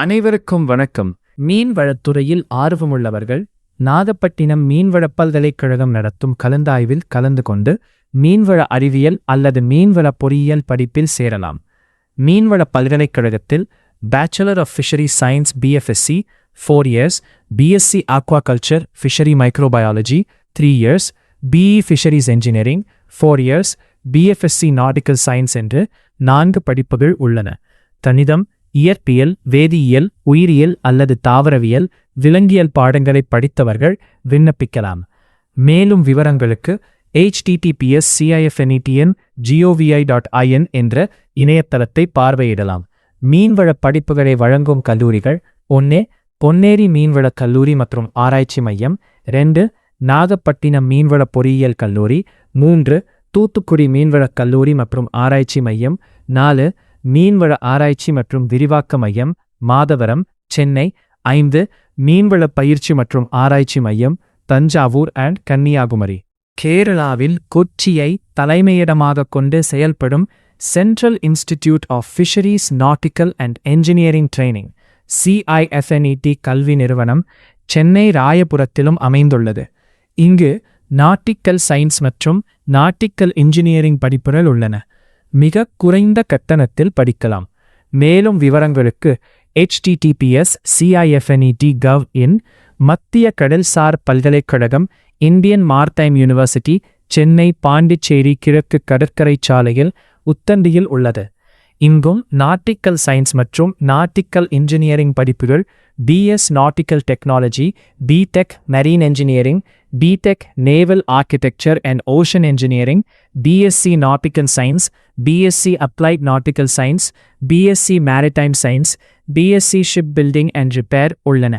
அனைவருக்கும் வணக்கம். மீன்வளத்துறையில் ஆர்வமுள்ளவர்கள் நாகப்பட்டினம் மீன்வள பல்கலைக்கழகம் நடத்தும் கலந்தாய்வில் கலந்து கொண்டு மீன்வள அறிவியல் அல்லது மீன்வள பொறியியல் படிப்பில் சேரலாம். மீன்வள பல்கலைக்கழகத்தில் bachelor of fishery science BFSc 4 years, BSc Aquaculture Fishery Microbiology 3 years, BE Fisheries Engineering 4 years, BFSc Nautical Science என்று 4 படிப்புகள் உள்ளன. கணிதம், இயற்பியல், வேதியியல், உயிரியல் அல்லது தாவரவியல், விலங்கியல் பாடங்களை படித்தவர்கள் விண்ணப்பிக்கலாம். மேலும் விவரங்களுக்கு https://cifnet.gov.in என்ற இணையதளத்தை பார்வையிடலாம். மீன்வள படிப்புகளை வழங்கும் கல்லூரிகள்: 1. பொன்னேரி மீன்வள கல்லூரி மற்றும் ஆராய்ச்சி மையம். 2. நாகப்பட்டினம் மீன்வள பொறியியல் கல்லூரி. 3. தூத்துக்குடி மீன்வள கல்லூரி மற்றும் ஆராய்ச்சி மையம். 4. மீன்வள ஆராய்ச்சி மற்றும் விரிவாக்க மையம், மாதவரம், சென்னை. 5. மீன்வள பயிற்சி மற்றும் ஆராய்ச்சி மையம், தஞ்சாவூர் அண்ட் கன்னியாகுமரி. கேரளாவில் கொச்சியை தலைமையிடமாக கொண்டு செயல்படும் central institute of fisheries nautical and engineering training CIFNET கல்வி நிறுவனம் சென்னை ராயபுரத்திலும் அமைந்துள்ளது. இங்கு நாட்டிக்கல் சயின்ஸ் மற்றும் நாட்டிக்கல் இன்ஜினியரிங் படிப்புகள் உள்ளன. மிக குறைந்த கட்டணத்தில் படிக்கலாம். மேலும் விவரங்களுக்கு https://cifnet.gov.in. மத்திய கடல்சார் பல்கலைக்கழகம், Indian maritime university, Chennai Pondicherry கிழக்கு கடற்கரை சாலையில் உத்தண்டியில் உள்ளது. இங்கும் நாட்டிக்கல் சயின்ஸ் மற்றும் நாட்டிக்கல் இன்ஜினியரிங் படிப்புகள் BS nautical technology, BTech marine engineering, BTech naval architecture and ocean engineering, BSc nautical science, BSc applied nautical science, BSc maritime science, BSc ship building and repair உள்ளன.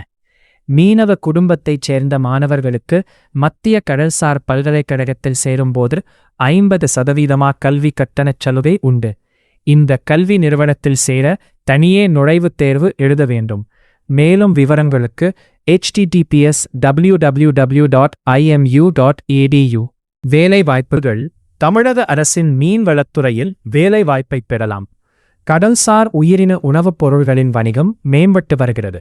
மீனவ குடும்பத்தைச் சேர்ந்த மாணவர்களுக்கு மத்திய கடல்சார் பல்கலைக்கழகத்தில் சேரும்போது 50% கல்வி கட்டணச் சலுகை உண்டு. இந்த கல்வி நிறுவனத்தில் சேர தனியே நுழைவுத் தேர்வு எழுத வேண்டும். மேலும் விவரங்களுக்கு https://www.imu.edu. வேலைவாய்ப்புகள்: தமிழக அரசின் மீன்வளத்துறையில் வேலைவாய்ப்பை பெறலாம். கடல்சார் உயிரின உணவுப் பொருள்களின் வணிகம் மேம்பட்டு வருகிறது.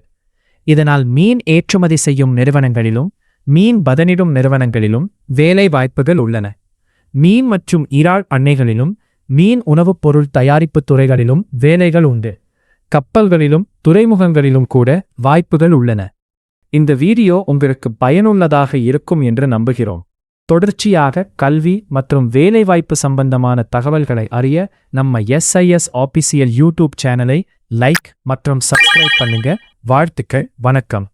இதனால் மீன் ஏற்றுமதி செய்யும் நிறுவனங்களிலும் மீன் பதனிடும் நிறுவனங்களிலும் வேலைவாய்ப்புகள் உள்ளன. மீன் மற்றும் இறால் பண்ணைகளிலும் மீன் உணவுப் பொருள் தயாரிப்பு துறைகளிலும் வேலைகள் உண்டு. கப்பல்களிலும் துறைமுகங்களிலும் கூட வாய்ப்புகள் உள்ளன. இந்த வீடியோ உங்களுக்கு பயனுள்ளதாக இருக்கும் என்று நம்புகிறோம். தொடர்ச்சியாக கல்வி மற்றும் வேலைவாய்ப்பு சம்பந்தமான தகவல்களை அறிய நம்ம SIS ஆபிஷியல் யூடியூப் சேனலை லைக் மற்றும் சப்ஸ்கிரைப் பண்ணுங்க. வாழ்த்துக்கள். வணக்கம்.